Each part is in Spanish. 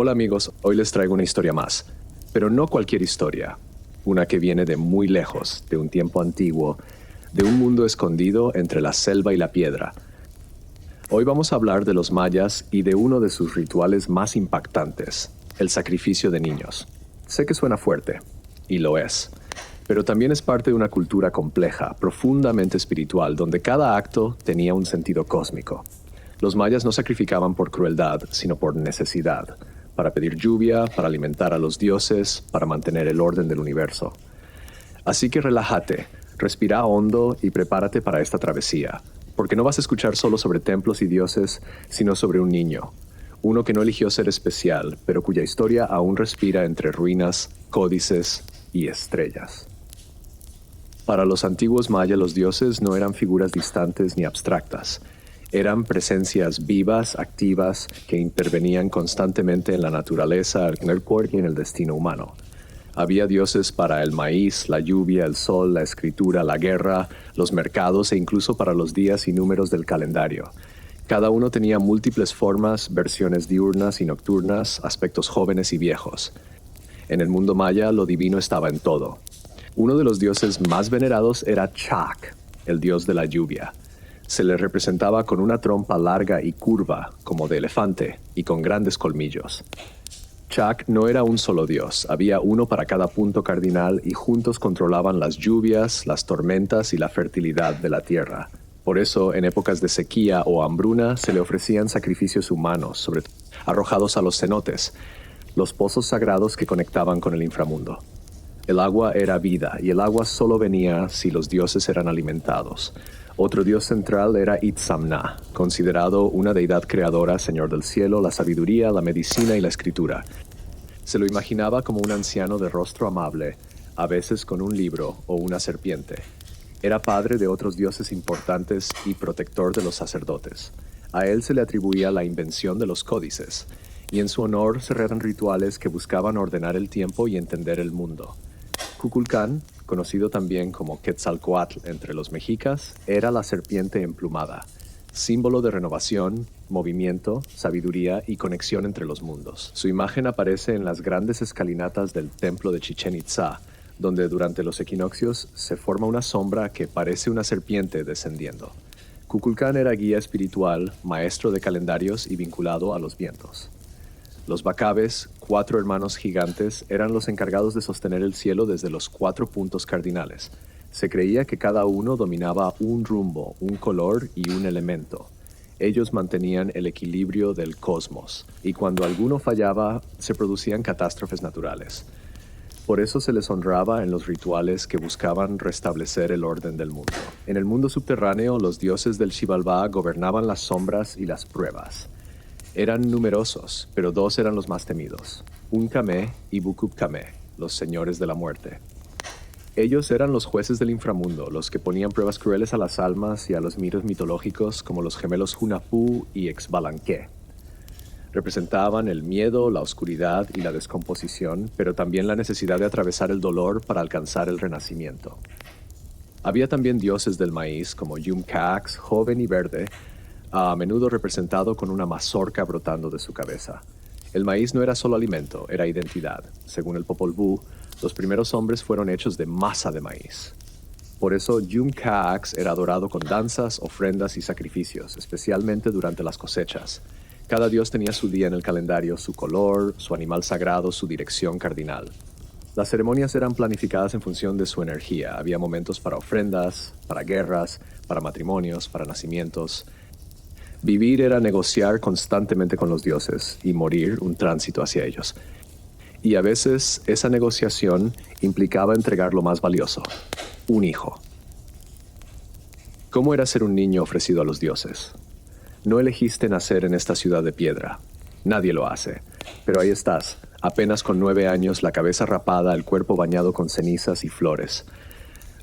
Hola amigos, hoy les traigo una historia más, pero no cualquier historia, una que viene de muy lejos, de un tiempo antiguo, de un mundo escondido entre la selva y la piedra. Hoy vamos a hablar de los mayas y de uno de sus rituales más impactantes, el sacrificio de niños. Sé que suena fuerte, y lo es, pero también es parte de una cultura compleja, profundamente espiritual, donde cada acto tenía un sentido cósmico. Los mayas no sacrificaban por crueldad, sino por necesidad, para pedir lluvia, para alimentar a los dioses, para mantener el orden del universo. Así que relájate, respira hondo y prepárate para esta travesía, porque no vas a escuchar solo sobre templos y dioses, sino sobre un niño, uno que no eligió ser especial, pero cuya historia aún respira entre ruinas, códices y estrellas. Para los antiguos mayas, los dioses no eran figuras distantes ni abstractas. Eran presencias vivas, activas, que intervenían constantemente en la naturaleza, en el cuerpo y en el destino humano. Había dioses para el maíz, la lluvia, el sol, la escritura, la guerra, los mercados e incluso para los días y números del calendario. Cada uno tenía múltiples formas, versiones diurnas y nocturnas, aspectos jóvenes y viejos. En el mundo maya, lo divino estaba en todo. Uno de los dioses más venerados era Chac, el dios de la lluvia. Se le representaba con una trompa larga y curva, como de elefante, y con grandes colmillos. Chac no era un solo dios, había uno para cada punto cardinal y juntos controlaban las lluvias, las tormentas y la fertilidad de la tierra. Por eso, en épocas de sequía o hambruna, se le ofrecían sacrificios humanos, arrojados a los cenotes, los pozos sagrados que conectaban con el inframundo. El agua era vida, y el agua solo venía si los dioses eran alimentados. Otro dios central era Itzamna, considerado una deidad creadora, señor del cielo, la sabiduría, la medicina y la escritura. Se lo imaginaba como un anciano de rostro amable, a veces con un libro o una serpiente. Era padre de otros dioses importantes y protector de los sacerdotes. A él se le atribuía la invención de los códices, y en su honor se realizan rituales que buscaban ordenar el tiempo y entender el mundo. Kukulcán, conocido también como Quetzalcoatl entre los mexicas, era la serpiente emplumada, símbolo de renovación, movimiento, sabiduría y conexión entre los mundos. Su imagen aparece en las grandes escalinatas del templo de Chichén Itzá, donde durante los equinoccios se forma una sombra que parece una serpiente descendiendo. Kukulcán era guía espiritual, maestro de calendarios y vinculado a los vientos. Los Bacabes, 4 hermanos gigantes, eran los encargados de sostener el cielo desde los 4 puntos cardinales. Se creía que cada uno dominaba un rumbo, un color y un elemento. Ellos mantenían el equilibrio del cosmos, y cuando alguno fallaba, se producían catástrofes naturales. Por eso se les honraba en los rituales que buscaban restablecer el orden del mundo. En el mundo subterráneo, los dioses del Xibalbá gobernaban las sombras y las pruebas. Eran numerosos, pero 2 eran los más temidos, Uncamé y Bucupcamé, los señores de la muerte. Ellos eran los jueces del inframundo, los que ponían pruebas crueles a las almas y a los mitos mitológicos como los gemelos Hunapú y Xbalanqué. Representaban el miedo, la oscuridad y la descomposición, pero también la necesidad de atravesar el dolor para alcanzar el renacimiento. Había también dioses del maíz como Yumcax, joven y verde, a menudo representado con una mazorca brotando de su cabeza. El maíz no era solo alimento, era identidad. Según el Popol Vuh, los primeros hombres fueron hechos de masa de maíz. Por eso, Yumcax era adorado con danzas, ofrendas y sacrificios, especialmente durante las cosechas. Cada dios tenía su día en el calendario, su color, su animal sagrado, su dirección cardinal. Las ceremonias eran planificadas en función de su energía. Había momentos para ofrendas, para guerras, para matrimonios, para nacimientos. Vivir era negociar constantemente con los dioses y morir un tránsito hacia ellos. Y a veces esa negociación implicaba entregar lo más valioso, un hijo. ¿Cómo era ser un niño ofrecido a los dioses? No elegiste nacer en esta ciudad de piedra. Nadie lo hace. Pero ahí estás, apenas con 9 años, la cabeza rapada, el cuerpo bañado con cenizas y flores.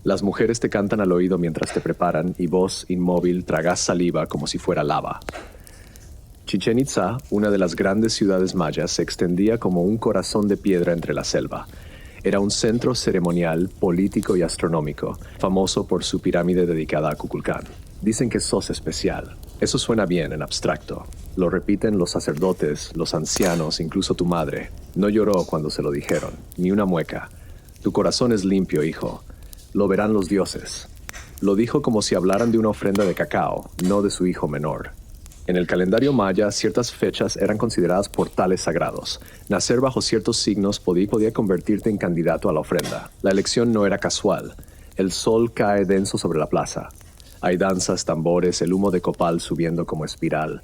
Las mujeres te cantan al oído mientras te preparan y vos, inmóvil, tragás saliva como si fuera lava. Chichén Itzá, una de las grandes ciudades mayas, se extendía como un corazón de piedra entre la selva. Era un centro ceremonial, político y astronómico, famoso por su pirámide dedicada a Kukulcán. Dicen que sos especial. Eso suena bien en abstracto. Lo repiten los sacerdotes, los ancianos, incluso tu madre. No lloró cuando se lo dijeron, ni una mueca. Tu corazón es limpio, hijo. Lo verán los dioses. Lo dijo como si hablaran de una ofrenda de cacao, no de su hijo menor. En el calendario maya, ciertas fechas eran consideradas portales sagrados. Nacer bajo ciertos signos podía convertirte en candidato a la ofrenda. La elección no era casual. El sol cae denso sobre la plaza. Hay danzas, tambores, el humo de copal subiendo como espiral.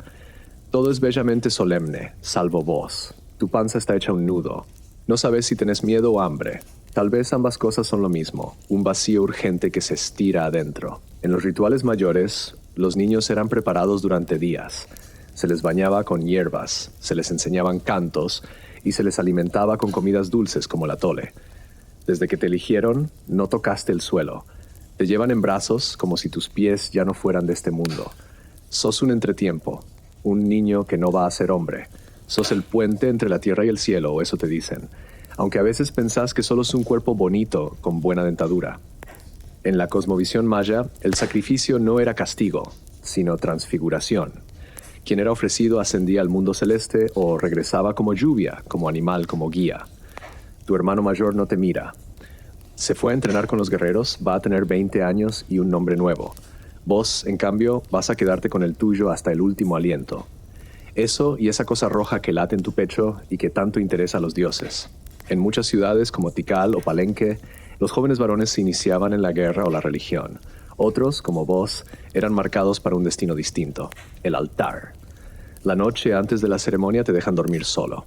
Todo es bellamente solemne, salvo vos. Tu panza está hecha un nudo. No sabes si tenés miedo o hambre. Tal vez ambas cosas son lo mismo, un vacío urgente que se estira adentro. En los rituales mayores, los niños eran preparados durante días. Se les bañaba con hierbas, se les enseñaban cantos y se les alimentaba con comidas dulces como la tole. Desde que te eligieron, no tocaste el suelo. Te llevan en brazos como si tus pies ya no fueran de este mundo. Sos un entretiempo, un niño que no va a ser hombre. Sos el puente entre la tierra y el cielo, o eso te dicen. Aunque a veces pensás que solo es un cuerpo bonito con buena dentadura. En la cosmovisión maya, el sacrificio no era castigo, sino transfiguración. Quien era ofrecido ascendía al mundo celeste o regresaba como lluvia, como animal, como guía. Tu hermano mayor no te mira. Se fue a entrenar con los guerreros, va a tener 20 años y un nombre nuevo. Vos, en cambio, vas a quedarte con el tuyo hasta el último aliento. Eso y esa cosa roja que late en tu pecho y que tanto interesa a los dioses. En muchas ciudades como Tikal o Palenque, los jóvenes varones se iniciaban en la guerra o la religión. Otros, como vos, eran marcados para un destino distinto, el altar. La noche antes de la ceremonia te dejan dormir solo.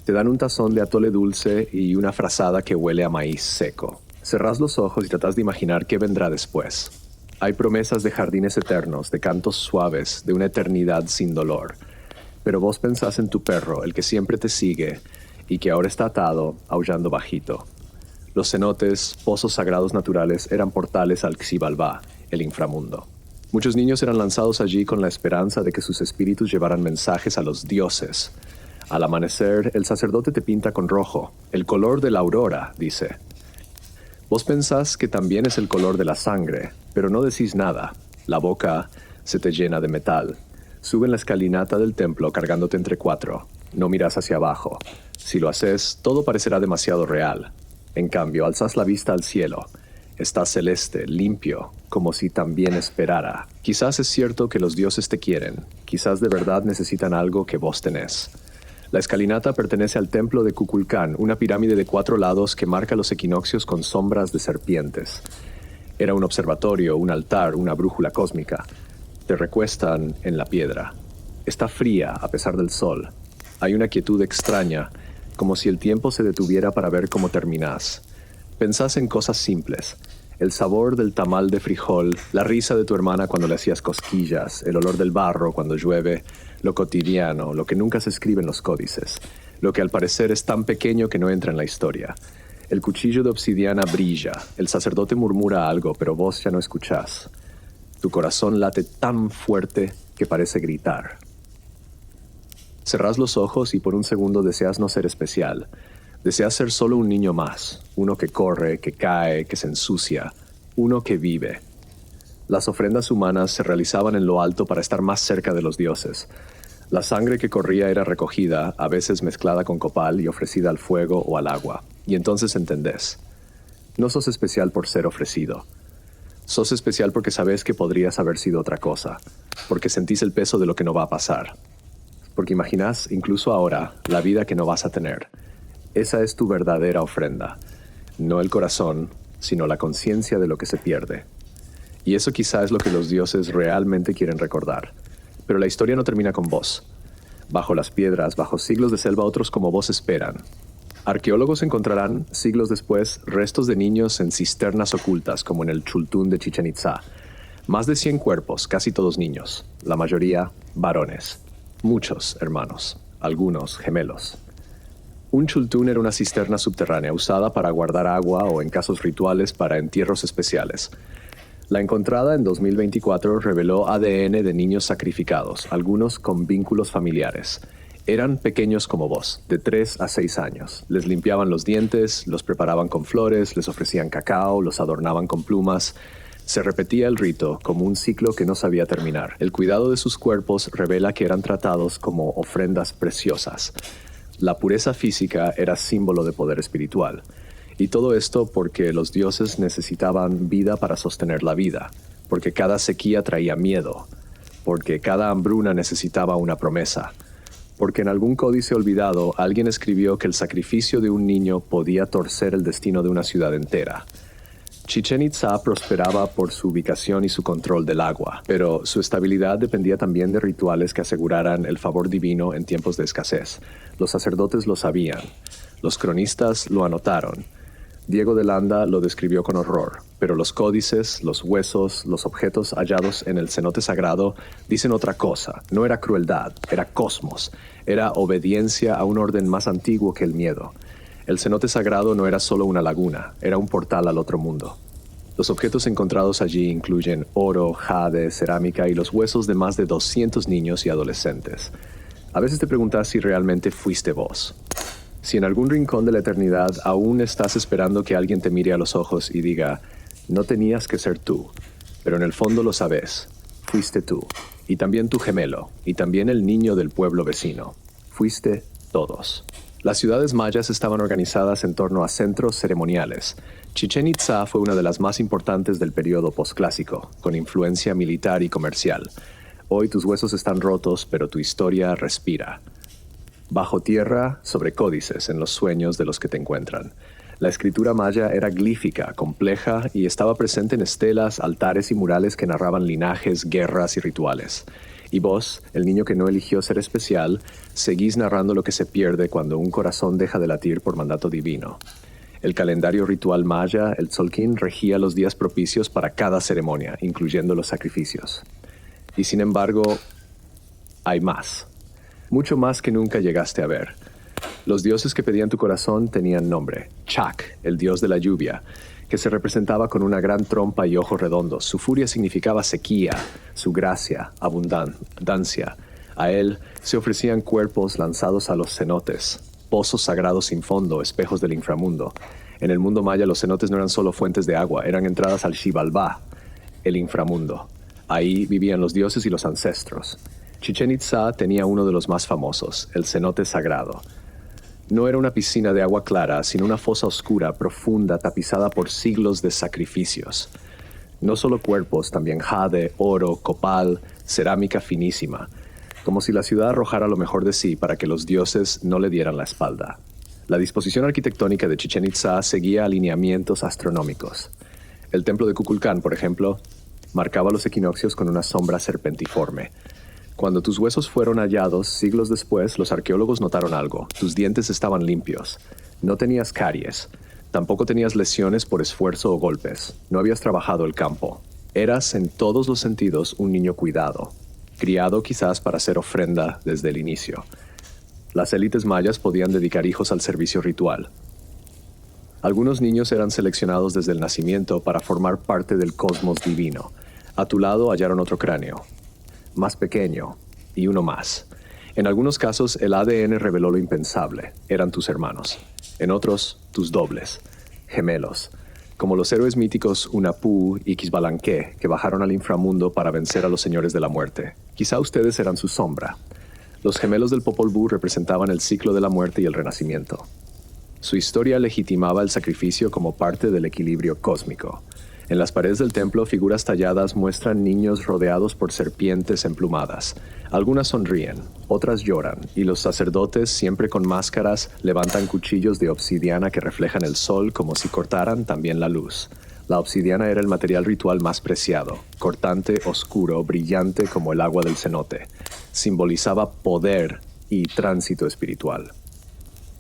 Te dan un tazón de atole dulce y una frazada que huele a maíz seco. Cerrás los ojos y tratás de imaginar qué vendrá después. Hay promesas de jardines eternos, de cantos suaves, de una eternidad sin dolor. Pero vos pensás en tu perro, el que siempre te sigue, y que ahora está atado, aullando bajito. Los cenotes, pozos sagrados naturales, eran portales al Xibalbá, el inframundo. Muchos niños eran lanzados allí con la esperanza de que sus espíritus llevaran mensajes a los dioses. Al amanecer, el sacerdote te pinta con rojo, el color de la aurora, dice. Vos pensás que también es el color de la sangre, pero no decís nada. La boca se te llena de metal. Sube en la escalinata del templo cargándote entre 4. No miras hacia abajo. Si lo haces, todo parecerá demasiado real. En cambio, alzas la vista al cielo. Está celeste, limpio, como si también esperara. Quizás es cierto que los dioses te quieren. Quizás de verdad necesitan algo que vos tenés. La escalinata pertenece al templo de Kukulcán, una pirámide de 4 lados que marca los equinoccios con sombras de serpientes. Era un observatorio, un altar, una brújula cósmica. Te recuestan en la piedra. Está fría a pesar del sol. Hay una quietud extraña, como si el tiempo se detuviera para ver cómo terminás. Pensás en cosas simples. El sabor del tamal de frijol, la risa de tu hermana cuando le hacías cosquillas, el olor del barro cuando llueve, lo cotidiano, lo que nunca se escribe en los códices, lo que al parecer es tan pequeño que no entra en la historia. El cuchillo de obsidiana brilla, el sacerdote murmura algo, pero vos ya no escuchás. Tu corazón late tan fuerte que parece gritar. Cerrás los ojos y por un segundo deseas no ser especial. Deseas ser solo un niño más, uno que corre, que cae, que se ensucia, uno que vive. Las ofrendas humanas se realizaban en lo alto para estar más cerca de los dioses. La sangre que corría era recogida, a veces mezclada con copal y ofrecida al fuego o al agua. Y entonces entendés. No sos especial por ser ofrecido. Sos especial porque sabes que podrías haber sido otra cosa, porque sentís el peso de lo que no va a pasar. Porque imaginás, incluso ahora, la vida que no vas a tener. Esa es tu verdadera ofrenda. No el corazón, sino la conciencia de lo que se pierde. Y eso quizá es lo que los dioses realmente quieren recordar. Pero la historia no termina con vos. Bajo las piedras, bajo siglos de selva, otros como vos esperan. Arqueólogos encontrarán, siglos después, restos de niños en cisternas ocultas, como en el Chultún de Chichén Itzá. Más de 100 cuerpos, casi todos niños. La mayoría, varones. Muchos hermanos, algunos gemelos. Un chultún era una cisterna subterránea usada para guardar agua o en casos rituales para entierros especiales. La encontrada en 2024 reveló ADN de niños sacrificados, algunos con vínculos familiares. Eran pequeños como vos, de 3 a 6 años. Les limpiaban los dientes, los preparaban con flores, les ofrecían cacao, los adornaban con plumas. Se repetía el rito como un ciclo que no sabía terminar. El cuidado de sus cuerpos revela que eran tratados como ofrendas preciosas. La pureza física era símbolo de poder espiritual. Y todo esto porque los dioses necesitaban vida para sostener la vida, porque cada sequía traía miedo, porque cada hambruna necesitaba una promesa, porque en algún códice olvidado alguien escribió que el sacrificio de un niño podía torcer el destino de una ciudad entera. Chichén Itzá prosperaba por su ubicación y su control del agua, pero su estabilidad dependía también de rituales que aseguraran el favor divino en tiempos de escasez. Los sacerdotes lo sabían, los cronistas lo anotaron. Diego de Landa lo describió con horror, pero los códices, los huesos, los objetos hallados en el cenote sagrado dicen otra cosa. No era crueldad, era cosmos, era obediencia a un orden más antiguo que el miedo. El cenote sagrado no era solo una laguna, era un portal al otro mundo. Los objetos encontrados allí incluyen oro, jade, cerámica y los huesos de más de 200 niños y adolescentes. A veces te preguntas si realmente fuiste vos. Si en algún rincón de la eternidad aún estás esperando que alguien te mire a los ojos y diga, no tenías que ser tú, pero en el fondo lo sabes, fuiste tú, y también tu gemelo, y también el niño del pueblo vecino. Fuiste todos. Las ciudades mayas estaban organizadas en torno a centros ceremoniales. Chichén Itzá fue una de las más importantes del periodo posclásico, con influencia militar y comercial. Hoy tus huesos están rotos, pero tu historia respira. Bajo tierra, sobre códices en los sueños de los que te encuentran. La escritura maya era glífica, compleja y estaba presente en estelas, altares y murales que narraban linajes, guerras y rituales. Y vos, el niño que no eligió ser especial, seguís narrando lo que se pierde cuando un corazón deja de latir por mandato divino. El calendario ritual maya, el Tzolk'in, regía los días propicios para cada ceremonia, incluyendo los sacrificios. Y sin embargo, hay más. Mucho más que nunca llegaste a ver. Los dioses que pedían tu corazón tenían nombre. Chak, el dios de la lluvia, que se representaba con una gran trompa y ojos redondos. Su furia significaba sequía, su gracia, abundancia. A él se ofrecían cuerpos lanzados a los cenotes, pozos sagrados sin fondo, espejos del inframundo. En el mundo maya los cenotes no eran solo fuentes de agua, eran entradas al Xibalbá, el inframundo. Ahí vivían los dioses y los ancestros. Chichén Itzá tenía uno de los más famosos, el cenote sagrado. No era una piscina de agua clara, sino una fosa oscura, profunda, tapizada por siglos de sacrificios. No solo cuerpos, también jade, oro, copal, cerámica finísima, como si la ciudad arrojara lo mejor de sí para que los dioses no le dieran la espalda. La disposición arquitectónica de Chichén Itzá seguía alineamientos astronómicos. El templo de Kukulcán, por ejemplo, marcaba los equinoccios con una sombra serpentiforme. Cuando tus huesos fueron hallados, siglos después, los arqueólogos notaron algo. Tus dientes estaban limpios. No tenías caries. Tampoco tenías lesiones por esfuerzo o golpes. No habías trabajado el campo. Eras, en todos los sentidos, un niño cuidado. Criado quizás para hacer ofrenda desde el inicio. Las élites mayas podían dedicar hijos al servicio ritual. Algunos niños eran seleccionados desde el nacimiento para formar parte del cosmos divino. A tu lado hallaron otro cráneo, más pequeño, y uno más. En algunos casos, el ADN reveló lo impensable. Eran tus hermanos. En otros, tus dobles, gemelos, como los héroes míticos Hunahpu y Xbalanque, que bajaron al inframundo para vencer a los señores de la muerte. Quizá ustedes eran su sombra. Los gemelos del Popol Vuh representaban el ciclo de la muerte y el renacimiento. Su historia legitimaba el sacrificio como parte del equilibrio cósmico. En las paredes del templo, figuras talladas muestran niños rodeados por serpientes emplumadas. Algunas sonríen, otras lloran, y los sacerdotes, siempre con máscaras, levantan cuchillos de obsidiana que reflejan el sol como si cortaran también la luz. La obsidiana era el material ritual más preciado, cortante, oscuro, brillante como el agua del cenote. Simbolizaba poder y tránsito espiritual.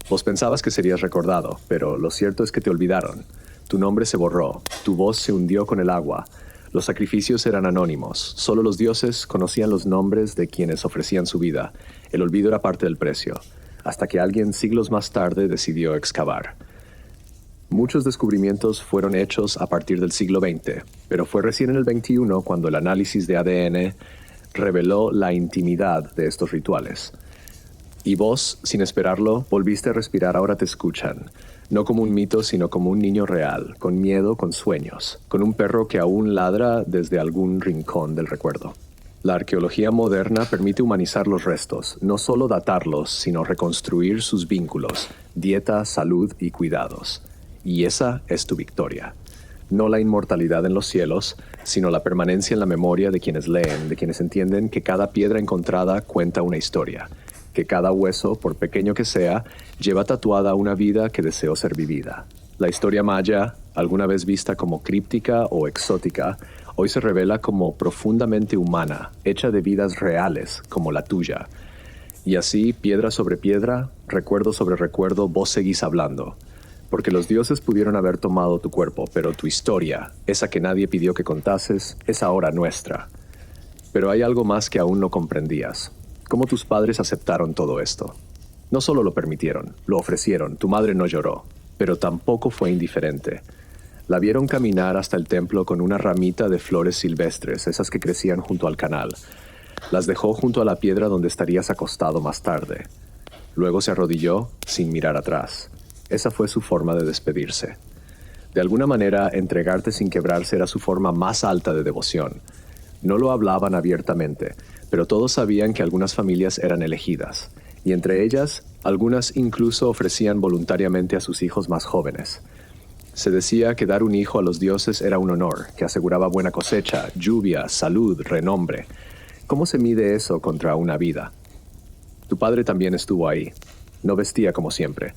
Vos pensabas que serías recordado, pero lo cierto es que te olvidaron. Tu nombre se borró, tu voz se hundió con el agua. Los sacrificios eran anónimos, solo los dioses conocían los nombres de quienes ofrecían su vida. El olvido era parte del precio, hasta que alguien siglos más tarde decidió excavar. Muchos descubrimientos fueron hechos a partir del siglo XX, pero fue recién en el XXI cuando el análisis de ADN reveló la intimidad de estos rituales. Y vos, sin esperarlo, volviste a respirar. Ahora te escuchan. No como un mito, sino como un niño real, con miedo, con sueños, con un perro que aún ladra desde algún rincón del recuerdo. La arqueología moderna permite humanizar los restos, no solo datarlos, sino reconstruir sus vínculos, dieta, salud y cuidados. Y esa es tu victoria. No la inmortalidad en los cielos, sino la permanencia en la memoria de quienes leen, de quienes entienden que cada piedra encontrada cuenta una historia, que cada hueso, por pequeño que sea, lleva tatuada una vida que deseó ser vivida. La historia maya, alguna vez vista como críptica o exótica, hoy se revela como profundamente humana, hecha de vidas reales como la tuya. Y así, piedra sobre piedra, recuerdo sobre recuerdo, vos seguís hablando. Porque los dioses pudieron haber tomado tu cuerpo, pero tu historia, esa que nadie pidió que contases, es ahora nuestra. Pero hay algo más que aún no comprendías. ¿Cómo tus padres aceptaron todo esto? No solo lo permitieron, lo ofrecieron. Tu madre no lloró, pero tampoco fue indiferente. La vieron caminar hasta el templo con una ramita de flores silvestres, esas que crecían junto al canal. Las dejó junto a la piedra donde estarías acostado más tarde. Luego se arrodilló sin mirar atrás. Esa fue su forma de despedirse. De alguna manera, entregarte sin quebrarse era su forma más alta de devoción. No lo hablaban abiertamente, pero todos sabían que algunas familias eran elegidas, y entre ellas, algunas incluso ofrecían voluntariamente a sus hijos más jóvenes. Se decía que dar un hijo a los dioses era un honor, que aseguraba buena cosecha, lluvia, salud, renombre. ¿Cómo se mide eso contra una vida? Tu padre también estuvo ahí. No vestía como siempre.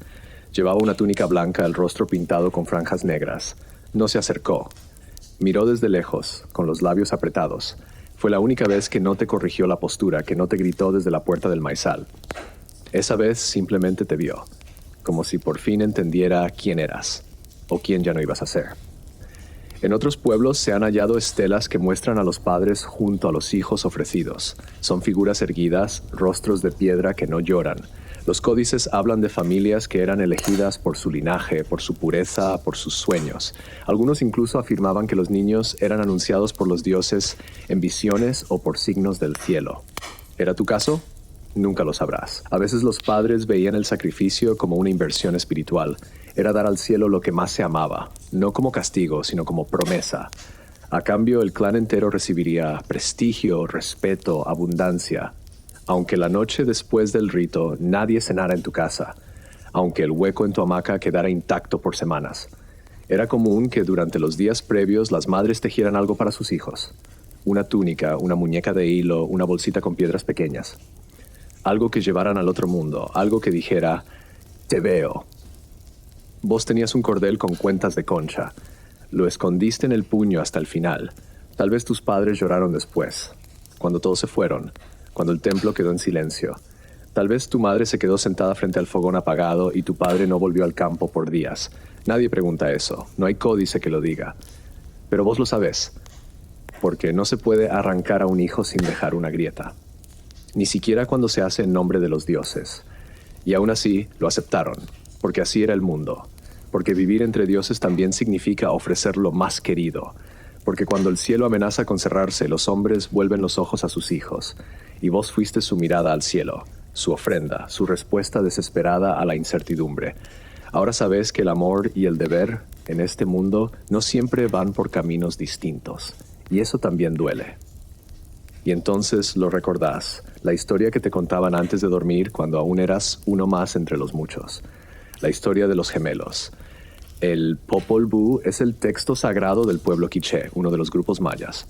Llevaba una túnica blanca, el rostro pintado con franjas negras. No se acercó. Miró desde lejos, con los labios apretados. Fue la única vez que no te corrigió la postura, que no te gritó desde la puerta del maizal. Esa vez simplemente te vio, como si por fin entendiera quién eras, o quién ya no ibas a ser. En otros pueblos se han hallado estelas que muestran a los padres junto a los hijos ofrecidos. Son figuras erguidas, rostros de piedra que no lloran. Los códices hablan de familias que eran elegidas por su linaje, por su pureza, por sus sueños. Algunos incluso afirmaban que los niños eran anunciados por los dioses en visiones o por signos del cielo. ¿Era tu caso? Nunca lo sabrás. A veces los padres veían el sacrificio como una inversión espiritual. Era dar al cielo lo que más se amaba, no como castigo, sino como promesa. A cambio, el clan entero recibiría prestigio, respeto, abundancia. Aunque la noche después del rito nadie cenara en tu casa, aunque el hueco en tu hamaca quedara intacto por semanas. Era común que durante los días previos las madres tejieran algo para sus hijos. Una túnica, una muñeca de hilo, una bolsita con piedras pequeñas. Algo que llevaran al otro mundo, algo que dijera, te veo. Vos tenías un cordel con cuentas de concha. Lo escondiste en el puño hasta el final. Tal vez tus padres lloraron después, cuando todos se fueron, cuando el templo quedó en silencio. Tal vez tu madre se quedó sentada frente al fogón apagado y tu padre no volvió al campo por días. Nadie pregunta eso, no hay códice que lo diga. Pero vos lo sabés, porque no se puede arrancar a un hijo sin dejar una grieta. Ni siquiera cuando se hace en nombre de los dioses. Y aún así lo aceptaron, porque así era el mundo. Porque vivir entre dioses también significa ofrecer lo más querido. Porque cuando el cielo amenaza con cerrarse, los hombres vuelven los ojos a sus hijos. Y vos fuiste su mirada al cielo, su ofrenda, su respuesta desesperada a la incertidumbre. Ahora sabes que el amor y el deber en este mundo no siempre van por caminos distintos. Y eso también duele. Y entonces lo recordás, la historia que te contaban antes de dormir cuando aún eras uno más entre los muchos. La historia de los gemelos. El Popol Vuh es el texto sagrado del pueblo quiché, uno de los grupos mayas.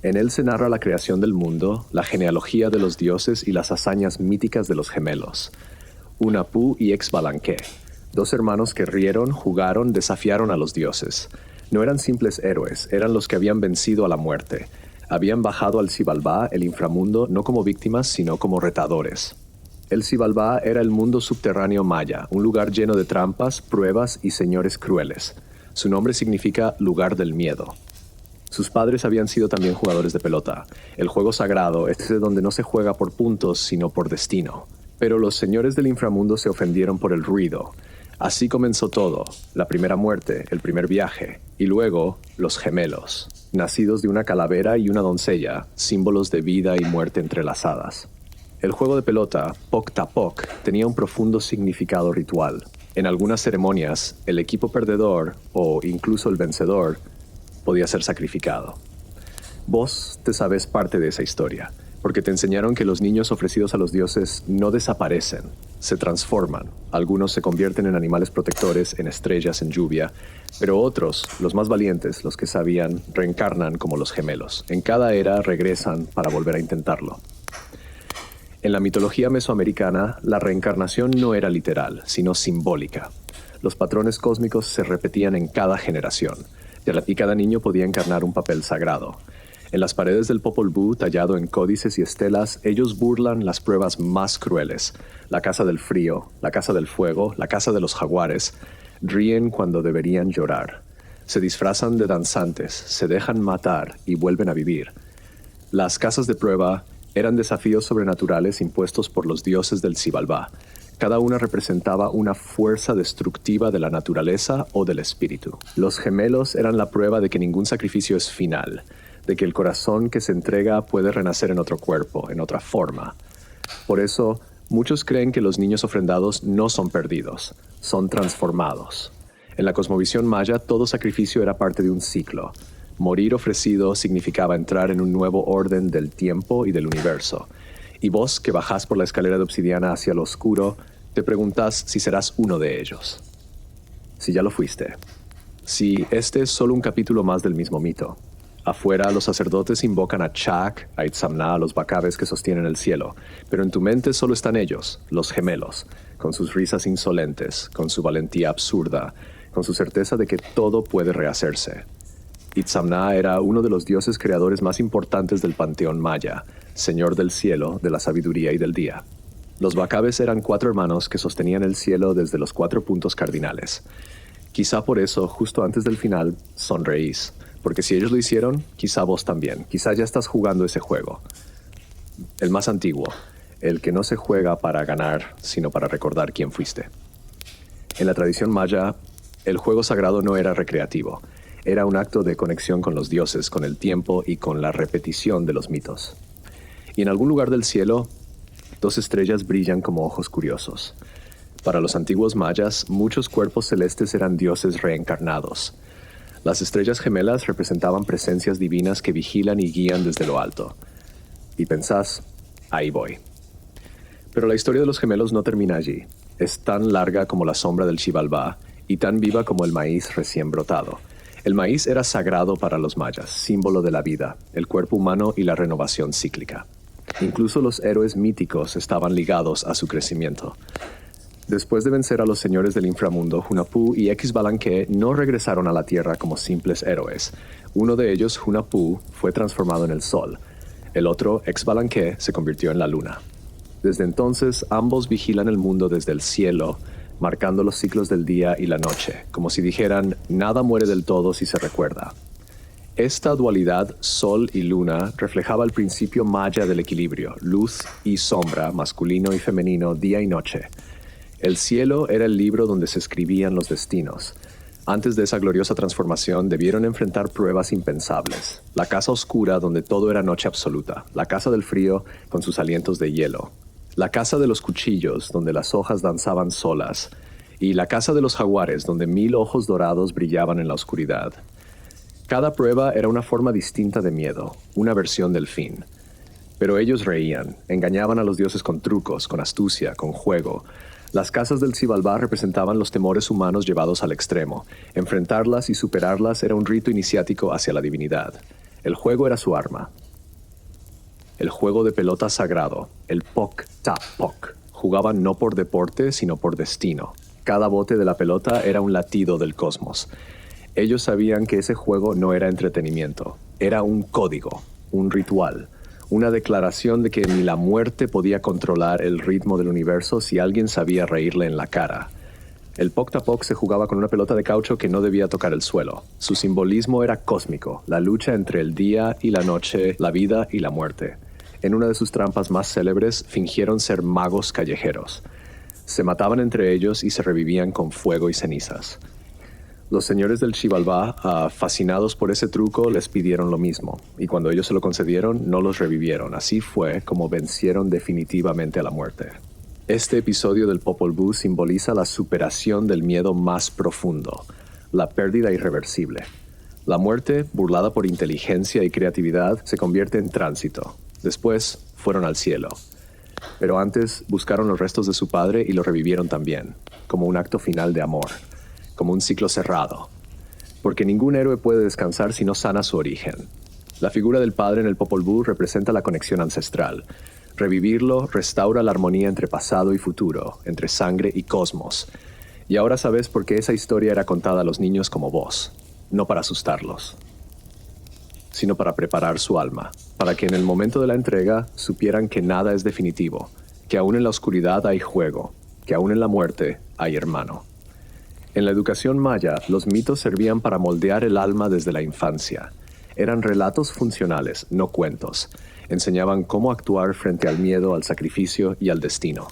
En él se narra la creación del mundo, la genealogía de los dioses y las hazañas míticas de los gemelos. Hunahpu y Xbalanque, dos hermanos que rieron, jugaron, desafiaron a los dioses. No eran simples héroes, eran los que habían vencido a la muerte. Habían bajado al Xibalbá, el inframundo, no como víctimas, sino como retadores. El Xibalbá era el mundo subterráneo maya, un lugar lleno de trampas, pruebas y señores crueles. Su nombre significa lugar del miedo. Sus padres habían sido también jugadores de pelota. El juego sagrado es ese donde no se juega por puntos, sino por destino. Pero los señores del inframundo se ofendieron por el ruido. Así comenzó todo, la primera muerte, el primer viaje, y luego los gemelos, nacidos de una calavera y una doncella, símbolos de vida y muerte entrelazadas. El juego de pelota, Poc Ta Poc, tenía un profundo significado ritual. En algunas ceremonias, el equipo perdedor, o incluso el vencedor, podía ser sacrificado. Vos te sabes parte de esa historia, porque te enseñaron que los niños ofrecidos a los dioses no desaparecen, se transforman. Algunos se convierten en animales protectores, en estrellas, en lluvia, pero otros, los más valientes, los que sabían, reencarnan como los gemelos. En cada era regresan para volver a intentarlo. En la mitología mesoamericana, la reencarnación no era literal, sino simbólica. Los patrones cósmicos se repetían en cada generación, y cada niño podía encarnar un papel sagrado. En las paredes del Popol Vuh, tallado en códices y estelas, ellos burlan las pruebas más crueles. La casa del frío, la casa del fuego, la casa de los jaguares. Ríen cuando deberían llorar. Se disfrazan de danzantes, se dejan matar y vuelven a vivir. Las casas de prueba eran desafíos sobrenaturales impuestos por los dioses del Xibalbá. Cada una representaba una fuerza destructiva de la naturaleza o del espíritu. Los gemelos eran la prueba de que ningún sacrificio es final, de que el corazón que se entrega puede renacer en otro cuerpo, en otra forma. Por eso, muchos creen que los niños ofrendados no son perdidos, son transformados. En la cosmovisión maya, todo sacrificio era parte de un ciclo. Morir ofrecido significaba entrar en un nuevo orden del tiempo y del universo. Y vos, que bajás por la escalera de obsidiana hacia lo oscuro, te preguntás si serás uno de ellos. Si ya lo fuiste. Si este es solo un capítulo más del mismo mito. Afuera, los sacerdotes invocan a Chak, a Itzamna, a los bacabes que sostienen el cielo. Pero en tu mente solo están ellos, los gemelos, con sus risas insolentes, con su valentía absurda, con su certeza de que todo puede rehacerse. Itzamna era uno de los dioses creadores más importantes del panteón maya, señor del cielo, de la sabiduría y del día. Los bacabes eran 4 hermanos que sostenían el cielo desde los 4 puntos cardinales. Quizá por eso, justo antes del final, sonreís, porque si ellos lo hicieron, quizá vos también. Quizá ya estás jugando ese juego. El más antiguo, el que no se juega para ganar, sino para recordar quién fuiste. En la tradición maya, el juego sagrado no era recreativo. Era un acto de conexión con los dioses, con el tiempo y con la repetición de los mitos. Y en algún lugar del cielo, 2 estrellas brillan como ojos curiosos. Para los antiguos mayas, muchos cuerpos celestes eran dioses reencarnados. Las estrellas gemelas representaban presencias divinas que vigilan y guían desde lo alto. Y pensás, ahí voy. Pero la historia de los gemelos no termina allí. Es tan larga como la sombra del Xibalbá y tan viva como el maíz recién brotado. El maíz era sagrado para los mayas, símbolo de la vida, el cuerpo humano y la renovación cíclica. Incluso los héroes míticos estaban ligados a su crecimiento. Después de vencer a los señores del inframundo, Hunahpu y Xbalanque no regresaron a la tierra como simples héroes. Uno de ellos, Hunahpu, fue transformado en el sol. El otro, Xbalanque, se convirtió en la luna. Desde entonces, ambos vigilan el mundo desde el cielo, marcando los ciclos del día y la noche, como si dijeran, nada muere del todo si se recuerda. Esta dualidad, sol y luna, reflejaba el principio maya del equilibrio, luz y sombra, masculino y femenino, día y noche. El cielo era el libro donde se escribían los destinos. Antes de esa gloriosa transformación, debieron enfrentar pruebas impensables. La casa oscura, donde todo era noche absoluta. La casa del frío, con sus alientos de hielo. La casa de los cuchillos, donde las hojas danzaban solas, y la casa de los jaguares, donde 1000 ojos dorados brillaban en la oscuridad. Cada prueba era una forma distinta de miedo, una versión del fin. Pero ellos reían, engañaban a los dioses con trucos, con astucia, con juego. Las casas del Xibalbá representaban los temores humanos llevados al extremo. Enfrentarlas y superarlas era un rito iniciático hacia la divinidad. El juego era su arma. El juego de pelota sagrado, el Poc Ta Poc. Jugaban no por deporte, sino por destino. Cada bote de la pelota era un latido del cosmos. Ellos sabían que ese juego no era entretenimiento. Era un código, un ritual, una declaración de que ni la muerte podía controlar el ritmo del universo si alguien sabía reírle en la cara. El Poc Ta Poc se jugaba con una pelota de caucho que no debía tocar el suelo. Su simbolismo era cósmico, la lucha entre el día y la noche, la vida y la muerte. En una de sus trampas más célebres, fingieron ser magos callejeros. Se mataban entre ellos y se revivían con fuego y cenizas. Los señores del Xibalbá, fascinados por ese truco, les pidieron lo mismo, y cuando ellos se lo concedieron, no los revivieron. Así fue como vencieron definitivamente a la muerte. Este episodio del Popol Vuh simboliza la superación del miedo más profundo, la pérdida irreversible. La muerte, burlada por inteligencia y creatividad, se convierte en tránsito. Después, fueron al cielo. Pero antes, buscaron los restos de su padre y lo revivieron también, como un acto final de amor, como un ciclo cerrado. Porque ningún héroe puede descansar si no sana su origen. La figura del padre en el Popol Vuh representa la conexión ancestral. Revivirlo restaura la armonía entre pasado y futuro, entre sangre y cosmos. Y ahora sabes por qué esa historia era contada a los niños como voz, no para asustarlos, sino para preparar su alma, para que en el momento de la entrega supieran que nada es definitivo, que aún en la oscuridad hay juego, que aún en la muerte hay hermano. En la educación maya, los mitos servían para moldear el alma desde la infancia. Eran relatos funcionales, no cuentos. Enseñaban cómo actuar frente al miedo, al sacrificio y al destino.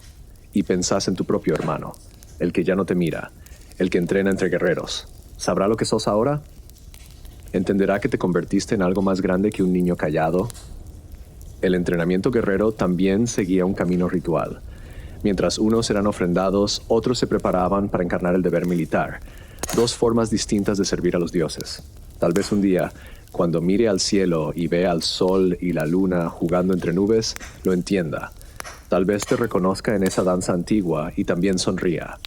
Y pensás en tu propio hermano, el que ya no te mira, el que entrena entre guerreros. ¿Sabrá lo que sos ahora? ¿Entenderá que te convertiste en algo más grande que un niño callado? El entrenamiento guerrero también seguía un camino ritual. Mientras unos eran ofrendados, otros se preparaban para encarnar el deber militar. Dos formas distintas de servir a los dioses. Tal vez un día, cuando mire al cielo y vea al sol y la luna jugando entre nubes, lo entienda. Tal vez te reconozca en esa danza antigua y también sonría.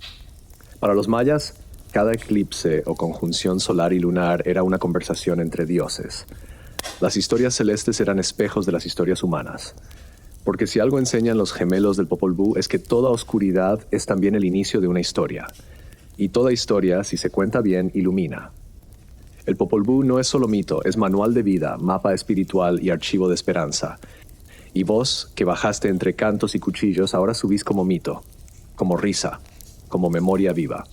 Para los mayas, cada eclipse o conjunción solar y lunar era una conversación entre dioses. Las historias celestes eran espejos de las historias humanas. Porque si algo enseñan los gemelos del Popol Vuh es que toda oscuridad es también el inicio de una historia. Y toda historia, si se cuenta bien, ilumina. El Popol Vuh no es solo mito, es manual de vida, mapa espiritual y archivo de esperanza. Y vos, que bajaste entre cantos y cuchillos, ahora subís como mito, como risa, como memoria viva.